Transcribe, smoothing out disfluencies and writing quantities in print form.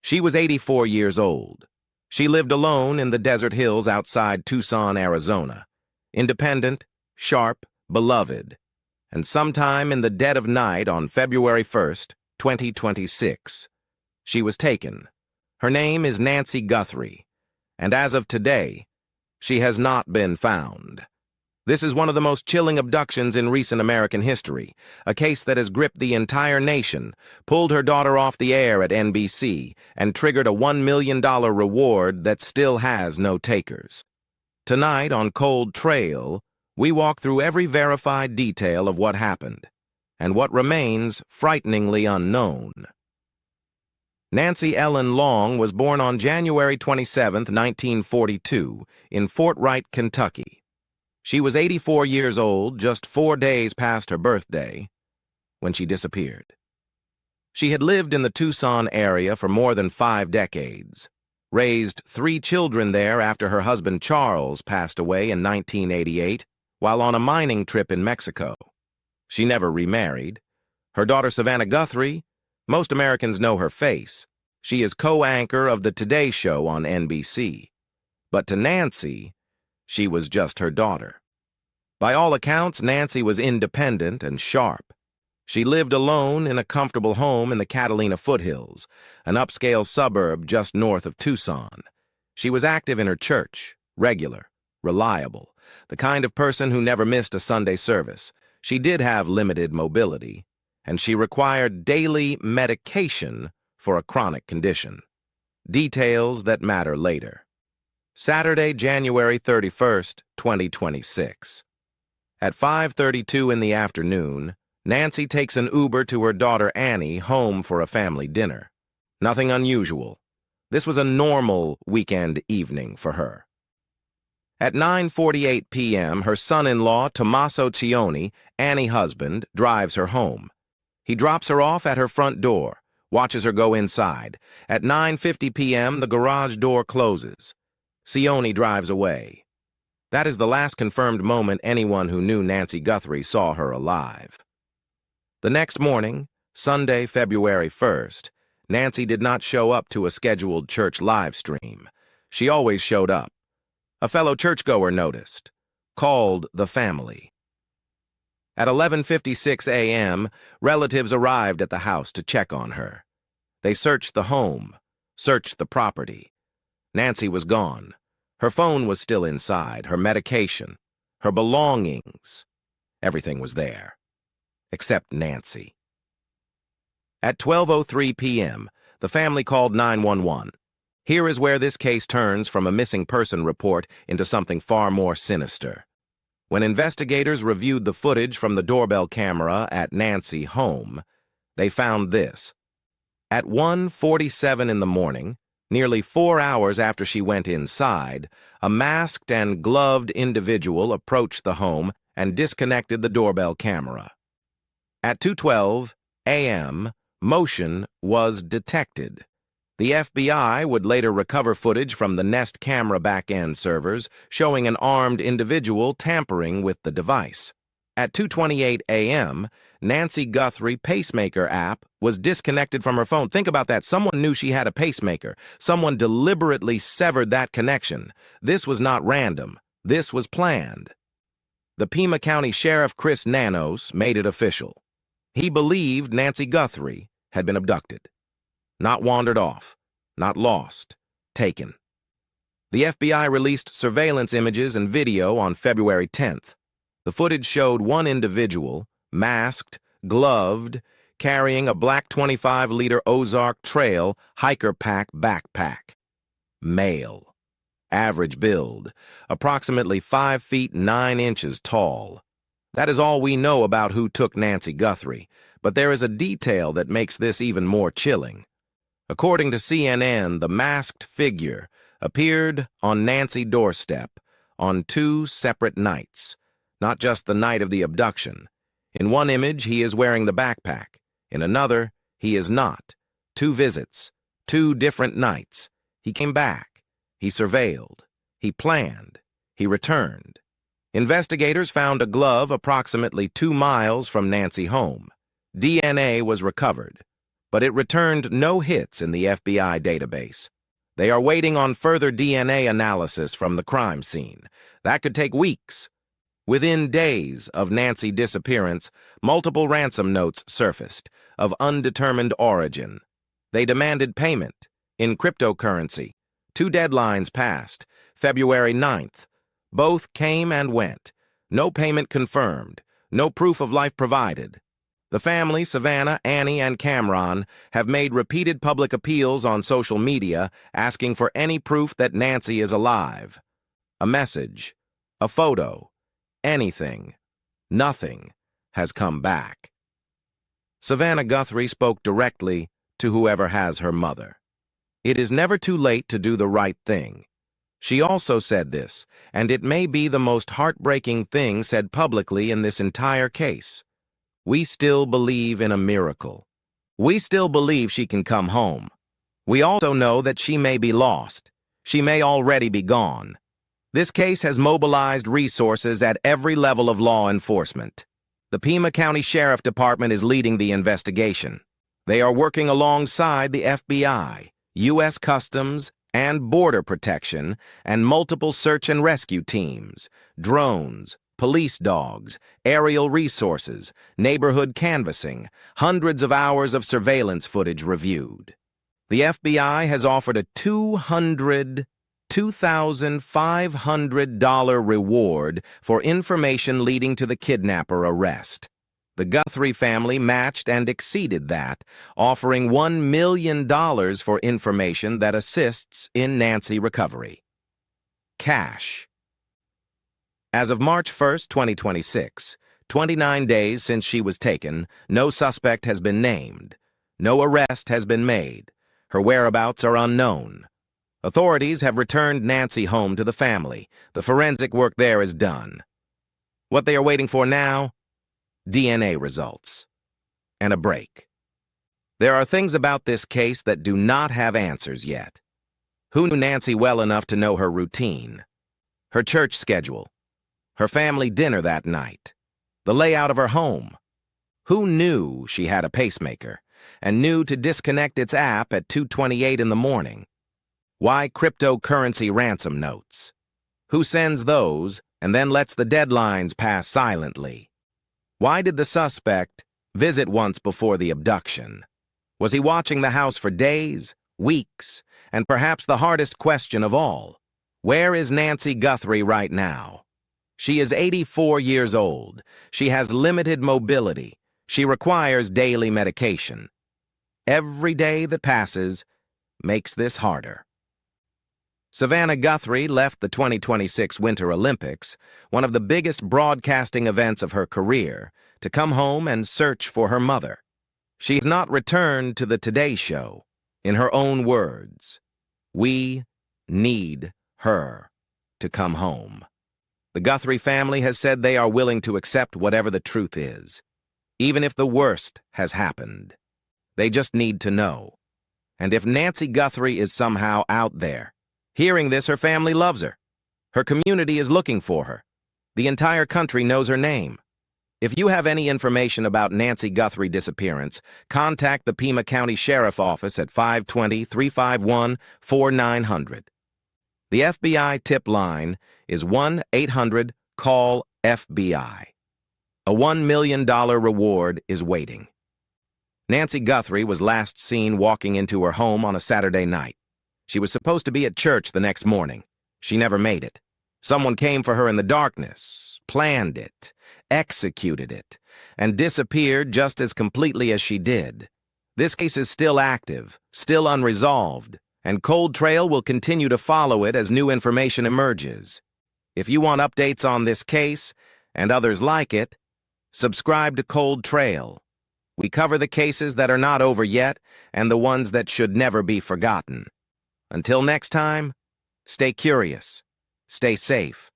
She was 84 years old. She lived alone in the desert hills outside Tucson, Arizona. Independent, sharp, beloved. And sometime in the dead of night on February 1st, 2026, she was taken. Her name is Nancy Guthrie, and as of today, she has not been found. This is one of the most chilling abductions in recent American history, a case that has gripped the entire nation, pulled her daughter off the air at NBC, and triggered a $1 million reward that still has no takers. Tonight on Cold Trail, we walk through every verified detail of what happened, and what remains frighteningly unknown. Nancy Ellen Long was born on January 27, 1942, in Fort Wright, Kentucky. She was 84 years old, just 4 days past her birthday, when she disappeared. She had lived in the Tucson area for more than 5 decades, raised 3 children there after her husband Charles passed away in 1988 while on a mining trip in Mexico. She never remarried. Her daughter Savannah Guthrie, most Americans know her face. She is co-anchor of the Today Show on NBC. But to Nancy, she was just her daughter. By all accounts, Nancy was independent and sharp. She lived alone in a comfortable home in the Catalina foothills, an upscale suburb just north of Tucson. She was active in her church, regular, reliable, the kind of person who never missed a Sunday service. She did have limited mobility, and she required daily medication for a chronic condition. Details that matter later. Saturday, January 31st, 2026. At 5:32 in the afternoon, Nancy takes an Uber to her daughter Annie home for a family dinner. Nothing unusual. This was a normal weekend evening for her. At 9:48 p.m., her son-in-law, Tommaso Cioni, Annie's husband, drives her home. He drops her off at her front door, watches her go inside. At 9:50 p.m., the garage door closes. Cioni drives away. That is the last confirmed moment anyone who knew Nancy Guthrie saw her alive. The next morning, Sunday, February 1st, Nancy did not show up to a scheduled church live stream. She always showed up. A fellow churchgoer noticed, called the family. At 11:56 a.m., relatives arrived at the house to check on her. They searched the home, searched the property. Nancy was gone. Her phone was still inside, her medication, her belongings. Everything was there, except Nancy. At 12:03 p.m., the family called 911. Here is where this case turns from a missing person report into something far more sinister. When investigators reviewed the footage from the doorbell camera at Nancy's home, they found this. At 1:47 in the morning, nearly 4 hours after she went inside, a masked and gloved individual approached the home and disconnected the doorbell camera. At 2:12 a.m., motion was detected. The FBI would later recover footage from the Nest camera back-end servers showing an armed individual tampering with the device. At 2:28 a.m., Nancy Guthrie pacemaker app was disconnected from her phone. Think about that. Someone knew she had a pacemaker. Someone deliberately severed that connection. This was not random. This was planned. The Pima County Sheriff Chris Nanos made it official. He believed Nancy Guthrie had been abducted. Not wandered off, not lost, taken. The FBI released surveillance images and video on February 10th. The footage showed one individual, masked, gloved, carrying a black 25-liter Ozark Trail hiker pack backpack. Male. Average build, approximately 5 feet 9 inches tall. That is all we know about who took Nancy Guthrie, but there is a detail that makes this even more chilling. According to CNN, the masked figure appeared on Nancy's doorstep on 2 separate nights, not just the night of the abduction. In one image, he is wearing the backpack. In another, he is not. 2 visits, 2 different nights. He came back. He surveilled. He planned. He returned. Investigators found a glove approximately 2 miles from Nancy's home. DNA was recovered. but it returned no hits in the FBI database. They are waiting on further DNA analysis from the crime scene. That could take weeks. Within days of Nancy's disappearance, multiple ransom notes surfaced, of undetermined origin. They demanded payment in cryptocurrency. 2 deadlines passed, February 9th. Both came and went. No payment confirmed, no proof of life provided. The family, Savannah, Annie, and Cameron, have made repeated public appeals on social media asking for any proof that Nancy is alive. A message, a photo, anything, nothing has come back. Savannah Guthrie spoke directly to whoever has her mother. It is never too late to do the right thing. She also said this, and it may be the most heartbreaking thing said publicly in this entire case. We still believe in a miracle. We still believe she can come home. We also know that she may be lost. She may already be gone. This case has mobilized resources at every level of law enforcement. The Pima County Sheriff Department is leading the investigation. They are working alongside the FBI, U.S. Customs, and Border Protection, and multiple search and rescue teams, drones, police dogs, aerial resources, neighborhood canvassing, hundreds of hours of surveillance footage reviewed. The FBI has offered a $2,500 reward for information leading to the kidnapper arrest. The Guthrie family matched and exceeded that, offering $1 million for information that assists in Nancy recovery. Cash. As of March 1, 2026, 29 days since she was taken, no suspect has been named. No arrest has been made. Her whereabouts are unknown. Authorities have returned Nancy home to the family. The forensic work there is done. What they are waiting for now? DNA results. And a break. There are things about this case that do not have answers yet. Who knew Nancy well enough to know her routine? Her church schedule? Her family dinner that night? The layout of her home? Who knew she had a pacemaker and knew to disconnect its app at 2:28 in the morning? Why cryptocurrency ransom notes? Who sends those and then lets the deadlines pass silently? Why did the suspect visit once before the abduction? Was he watching the house for days, weeks, and perhaps the hardest question of all, where is Nancy Guthrie right now? She is 84 years old. She has limited mobility. She requires daily medication. Every day that passes makes this harder. Savannah Guthrie left the 2026 Winter Olympics, one of the biggest broadcasting events of her career, to come home and search for her mother. She has not returned to the Today Show. In her own words, we need her to come home. The Guthrie family has said they are willing to accept whatever the truth is, even if the worst has happened. They just need to know. And if Nancy Guthrie is somehow out there, hearing this, her family loves her. Her community is looking for her. The entire country knows her name. If you have any information about Nancy Guthrie's disappearance, contact the Pima County Sheriff Office at 520-351-4900. The FBI tip line is 1-800-CALL-FBI. A $1 million reward is waiting. Nancy Guthrie was last seen walking into her home on a Saturday night. She was supposed to be at church the next morning. She never made it. Someone came for her in the darkness, planned it, executed it, and disappeared just as completely as she did. This case is still active, still unresolved, and Cold Trail will continue to follow it as new information emerges. If you want updates on this case, and others like it, subscribe to Cold Trail. We cover the cases that are not over yet, and the ones that should never be forgotten. Until next time, stay curious, stay safe,